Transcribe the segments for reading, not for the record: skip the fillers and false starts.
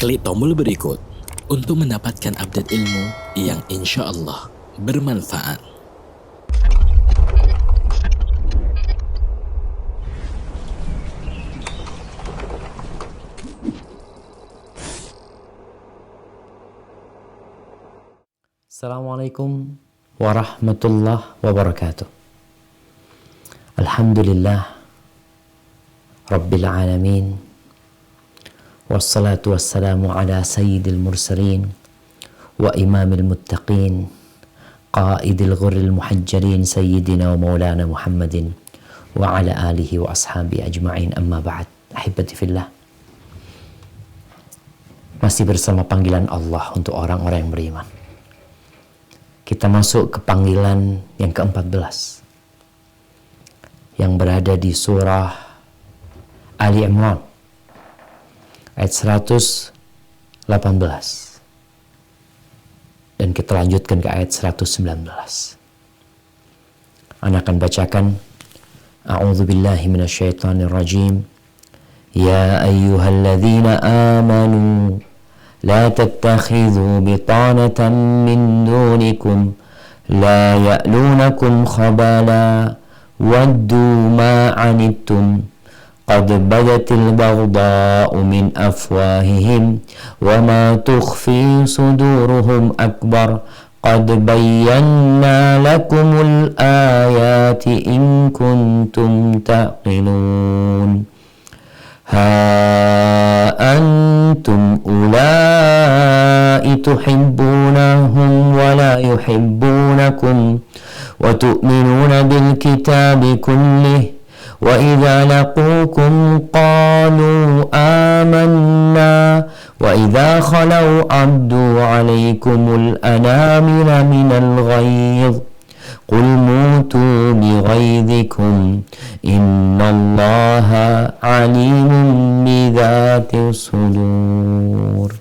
Klik tombol berikut untuk mendapatkan update ilmu yang insya Allah bermanfaat. Assalamualaikum warahmatullahi wabarakatuh. Alhamdulillah Rabbil alamin. Wassalatu wassalamu ala sayyidil mursalin wa imamil muttaqin qaidil ghurril muhajjalin sayyidina wa maulana Muhammadin wa ala alihi wa ashabi ajma'in, amma ba'd. Ahibati fillah, masih bersama panggilan Allah untuk orang-orang yang beriman. Kita masuk ke panggilan yang ke-14 yang berada di surah Ali Imran ayat 118, dan kita lanjutkan ke ayat 119. Ana akan bacakan. A'udzu billahi minasyaitonir rajim. Ya ayyuhalladzina amanu la tattakhidhu bitanatan min dunikum la ya'lunakum khabala waddu ma 'anittum qad badatil baghdha'u min afwahihim wa ma tukhfi suduruhum akbar qad bayyana lakumul ayati in kuntum taqilun. Ha antum ulai tuhibbunahum wa la yuhibbunakum wa tu'minuna bil kitabi kullih wa idza laqukum qalu amanna wa idza khalau addu alaykumul anamila minal ghayz qul mutu bi ghayzikum innallaha alimun bi dhatis sudur.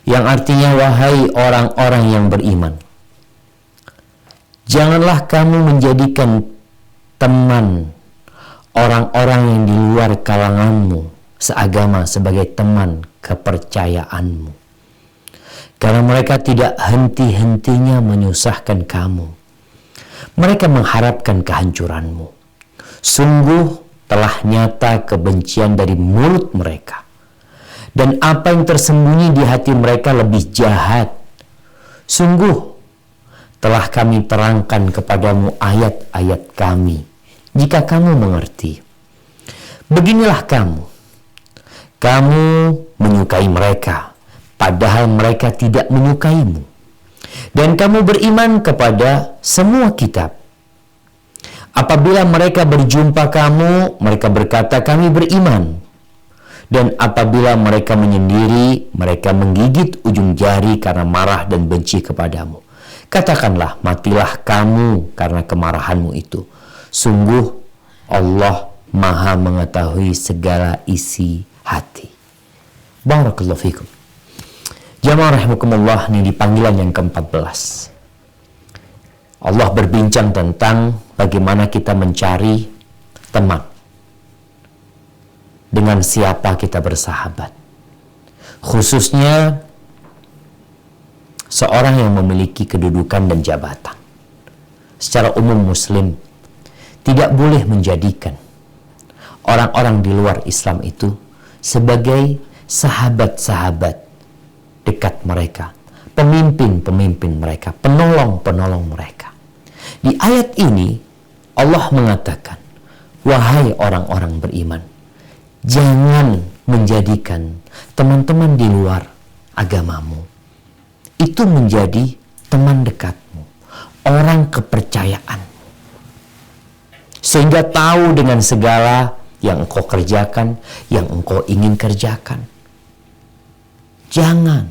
Yang artinya, wahai orang-orang yang beriman, janganlah kamu menjadikan teman orang-orang yang di luar kalanganmu seagama sebagai teman kepercayaanmu, karena mereka tidak henti-hentinya menyusahkan kamu. Mereka mengharapkan kehancuranmu. Sungguh telah nyata kebencian dari mulut mereka, dan apa yang tersembunyi di hati mereka lebih jahat. Sungguh telah kami terangkan kepadamu ayat-ayat kami, jika kamu mengerti. Beginilah kamu menyukai mereka, padahal mereka tidak menyukaimu. Dan kamu beriman kepada semua kitab. Apabila mereka berjumpa kamu, mereka berkata, kami beriman. Dan apabila mereka menyendiri, mereka menggigit ujung jari karena marah dan benci kepadamu. Katakanlah, matilah kamu karena kemarahanmu itu. Sungguh Allah Maha mengetahui segala isi hati. Barakallahu fikum. Jamaah rahimakumullah, ini di panggilan yang ke-14. Allah berbincang tentang bagaimana kita mencari teman. Dengan siapa kita bersahabat. Khususnya seorang yang memiliki kedudukan dan jabatan. Secara umum Muslim tidak boleh menjadikan orang-orang di luar Islam itu sebagai sahabat-sahabat dekat mereka, pemimpin-pemimpin mereka, penolong-penolong mereka. Di ayat ini Allah mengatakan, wahai orang-orang beriman, jangan menjadikan teman-teman di luar agamamu itu menjadi teman dekatmu, orang kepercayaan, sehingga tahu dengan segala yang engkau kerjakan, yang engkau ingin kerjakan. Jangan.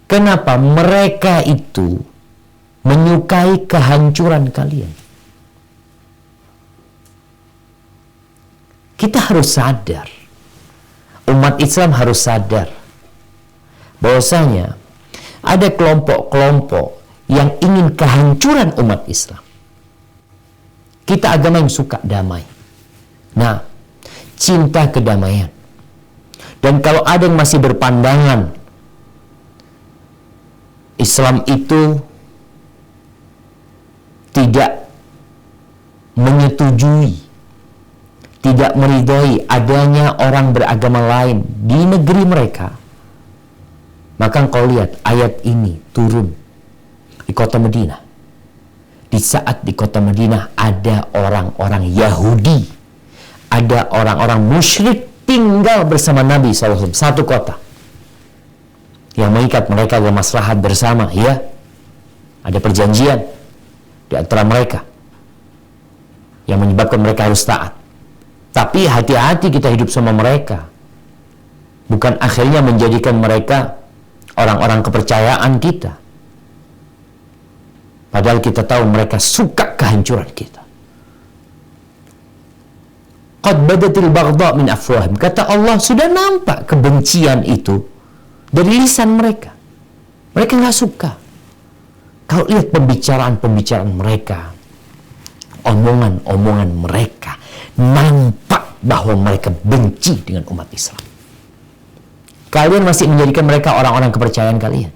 Kenapa? Mereka itu menyukai kehancuran kalian. Kita harus sadar, umat Islam harus sadar bahwasanya ada kelompok-kelompok yang ingin kehancuran umat Islam. Kita agama yang suka damai. Nah, cinta kedamaian Dan kalau ada yang masih berpandangan Islam itu tidak menyetujui, tidak meridhoi adanya orang beragama lain di negeri mereka, maka engkau lihat ayat ini turun di kota Madinah. Di saat di kota Madinah ada orang-orang Yahudi, ada orang-orang musyrik tinggal bersama Nabi SAW, satu kota. Yang mengikat mereka adalah maslahat bersama, ya. Ada perjanjian di antara mereka yang menyebabkan mereka harus taat. Tapi hati-hati kita hidup sama mereka. Bukan akhirnya menjadikan mereka orang-orang kepercayaan kita. Padahal kita tahu mereka suka kehancuran kita. Qad badatil baghdha min afwahim. Kata Allah, sudah nampak kebencian itu dari lisan mereka. Mereka nggak suka. Kalau lihat pembicaraan mereka, omongan mereka, nampak bahwa mereka benci dengan umat Islam. Kalian masih menjadikan mereka orang-orang kepercayaan kalian.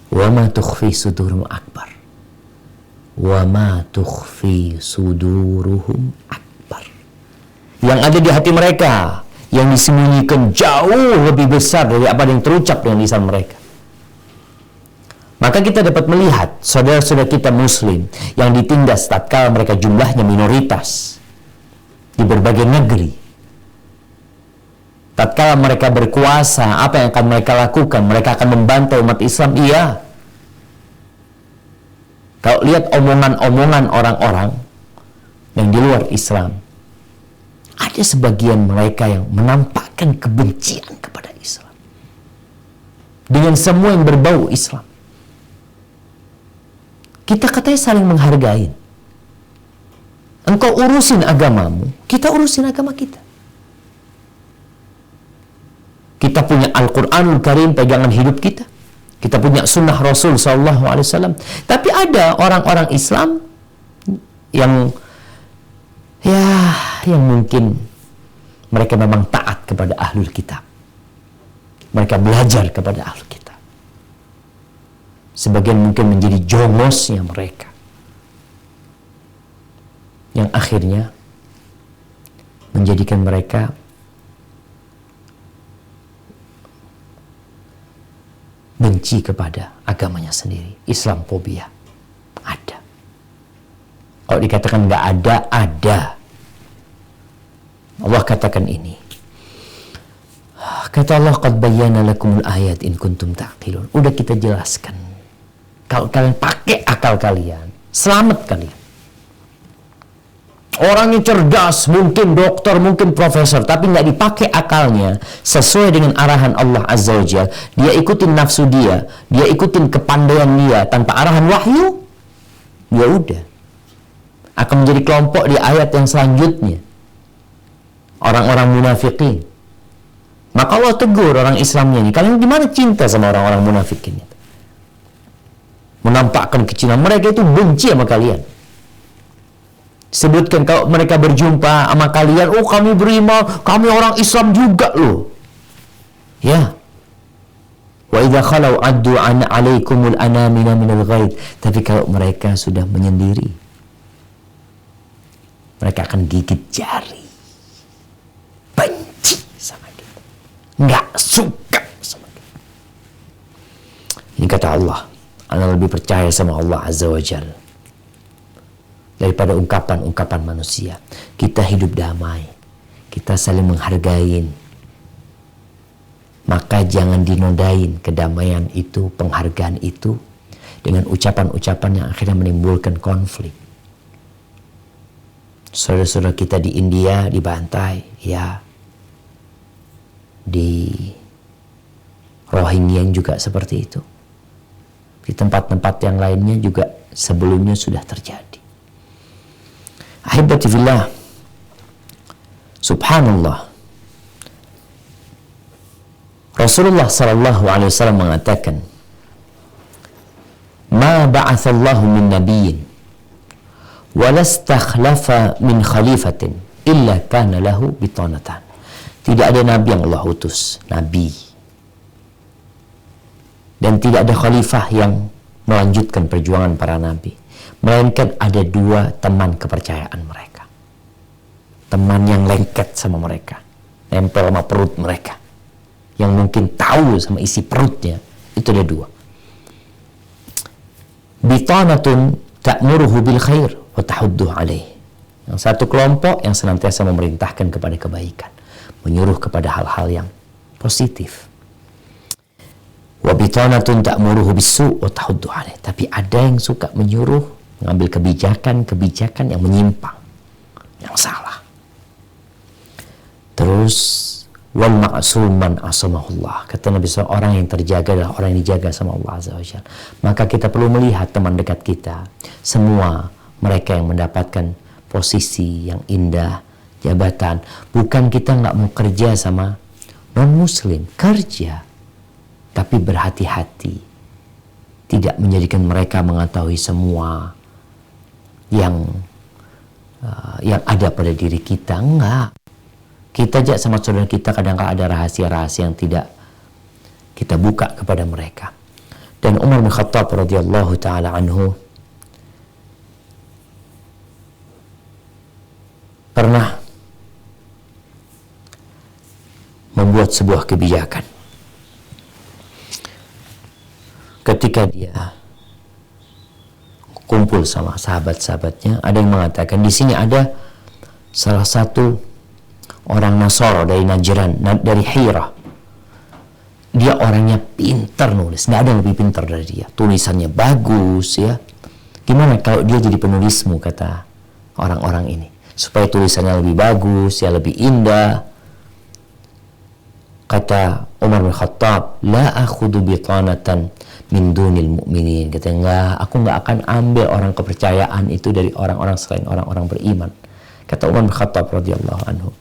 Wa ma tukhfi sudurum akbar. Wa ma tukhfi suduruhum akbar. Yang ada di hati mereka, yang disembunyikan jauh lebih besar dari apa yang terucap dengan lisan mereka. Maka kita dapat melihat saudara-saudara kita muslim yang ditindas tatkala mereka jumlahnya minoritas di berbagai negeri. Tatkala mereka berkuasa, apa yang akan mereka lakukan? Mereka akan membantai umat Islam, iya. Kalau lihat omongan-omongan orang-orang yang di luar Islam, ada sebagian mereka yang menampakkan kebencian kepada Islam dengan semua yang berbau Islam. Kita katanya saling menghargai. Engkau urusin agamamu, kita urusin agama kita. Kita punya Al-Quranul Karim, pegangan hidup kita. Kita punya sunnah Rasul SAW. Tapi ada orang-orang Islam yang mungkin mereka memang taat kepada ahlul kitab. Mereka belajar kepada ahlul kitab. Sebagian mungkin menjadi jongosnya mereka, yang akhirnya menjadikan mereka benci kepada agamanya sendiri. Islamfobia ada. Kalau dikatakan nggak ada, ada. Allah katakan ini. Kata Allah, qad bayyana lakumul ayat in kuntum taqilun. Udah kita jelaskan. Kalau kalian pakai akal kalian, selamat kalian. Orangnya cerdas, mungkin dokter, mungkin profesor, tapi nggak dipakai akalnya sesuai dengan arahan Allah Azza wa Jalla. Dia ikutin nafsu dia ikutin kepandaian dia tanpa arahan wahyu, ya udah akan menjadi kelompok di ayat yang selanjutnya, orang-orang munafikin. Maka Allah tegur orang Islamnya ini, kalian gimana cinta sama orang-orang munafikin itu? Menampakkan kecintaan, mereka itu benci sama kalian. Sebutkan kalau mereka berjumpa sama kalian, oh kami beriman, kami orang Islam juga loh. Ya. Wa idza khalau addu an alaikumul anamina minal ghaid. Tapi kalau mereka sudah menyendiri, mereka akan gigit jari. Benci sama kita. Enggak suka sama kita. Ini kata Allah. Anda lebih percaya sama Allah Azza wa Jalla daripada ungkapan-ungkapan manusia. Kita hidup damai, kita saling menghargai. Maka jangan dinodain kedamaian itu, penghargaan itu dengan ucapan-ucapan yang akhirnya menimbulkan konflik. Saudara-saudara kita di India dibantai, ya. Di Rohingya juga seperti itu. Di tempat-tempat yang lainnya juga sebelumnya sudah terjadi. Ahibati fillah, subhanallah, Rasulullah SAW mengatakan, ma ba'athallahu min nabiyyin wa lastakhlafa min khalifatin illa kana lahu bitanatan. Tidak ada nabi yang Allah utus, nabi. Dan tidak ada khalifah yang melanjutkan perjuangan para nabi. Melainkan ada dua teman kepercayaan mereka. Teman yang lengket sama mereka, nempel sama perut mereka, yang mungkin tahu sama isi perutnya. Itu ada dua. Bitanatun ta'muruhu bil khair wa tahudduh alaih. Yang satu kelompok yang senantiasa memerintahkan kepada kebaikan, menyuruh kepada hal-hal yang positif. Wa bitanatun ta'muruhu bis-su' wa tahudduh alaih. Tapi ada yang suka menyuruh mengambil kebijakan yang menyimpang, yang salah. Terus wal ma'sum man asamahullah. Kata Nabi SAW, orang yang terjaga adalah orang yang dijaga sama Allah Azza wa Jalla. Maka kita perlu melihat teman dekat kita, semua mereka yang mendapatkan posisi yang indah, jabatan. Bukan kita nggak mau kerja sama non-muslim, kerja. Tapi berhati-hati, tidak menjadikan mereka mengetahui semua yang ada pada diri kita. Enggak. Kita aja sama saudara kita kadang-kadang ada rahasia-rahasia yang tidak kita buka kepada mereka. Dan Umar bin Khattab radhiyallahu taala anhu pernah membuat sebuah kebijakan. Ketika dia kumpul sama sahabat-sahabatnya, ada yang mengatakan di sini ada salah satu orang Nasara dari Najran, dari Hira. Dia orangnya pintar nulis, nggak ada yang lebih pintar dari dia. Tulisannya bagus ya. Gimana kalau dia jadi penulismu, kata orang-orang ini, supaya tulisannya lebih bagus, ya lebih indah. Kata Umar bin Khattab, la akhudu bitanatan min dunil mu'minin. Kata, aku nggak akan ambil orang kepercayaan itu dari orang-orang selain orang-orang beriman. Kata Umar bin Khattab radhiyallahu anhu.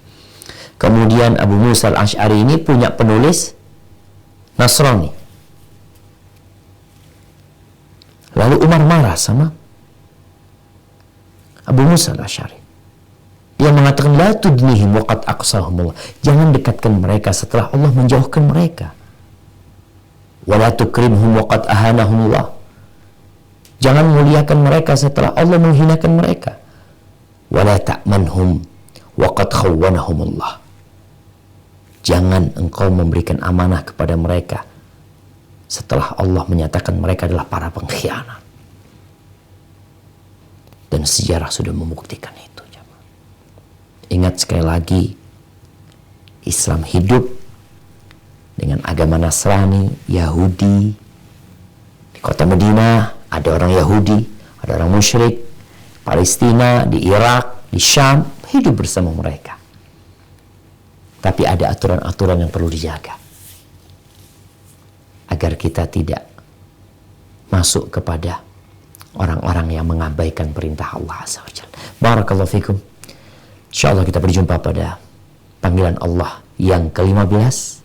Kemudian Abu Musa al-Ash'ari ini punya penulis Nasrani. Lalu Umar marah sama Abu Musa al-Ash'ari. Dia mengatakan, la tudnihim waqad aqsahumullah. Jangan dekatkan mereka setelah Allah menjauhkan mereka. Wa la tukrimhum waqad ahanahumullah. Jangan muliakan mereka setelah Allah menghinakan mereka. Wa la ta'manhum waqad khawwanahumullah. Jangan engkau memberikan amanah kepada mereka setelah Allah menyatakan mereka adalah para pengkhianat. Dan sejarah sudah membuktikan itu. Ingat sekali lagi, Islam hidup dengan agama Nasrani, Yahudi. Di kota Madinah ada orang Yahudi, ada orang musyrik. Palestina, di Irak, di Syam, hidup bersama mereka. Tapi ada aturan-aturan yang perlu dijaga agar kita tidak masuk kepada orang-orang yang mengabaikan perintah Allah Azza wa Jalla. Barakallahu fikum. InsyaAllah kita berjumpa pada panggilan Allah yang ke-15.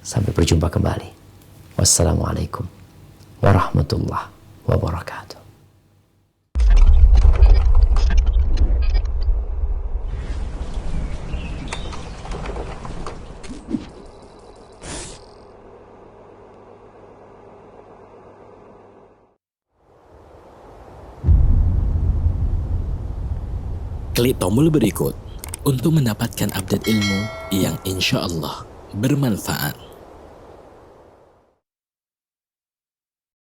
Sampai berjumpa kembali. Wassalamualaikum warahmatullahi wabarakatuh. Klik tombol berikut untuk mendapatkan update ilmu yang insya Allah bermanfaat.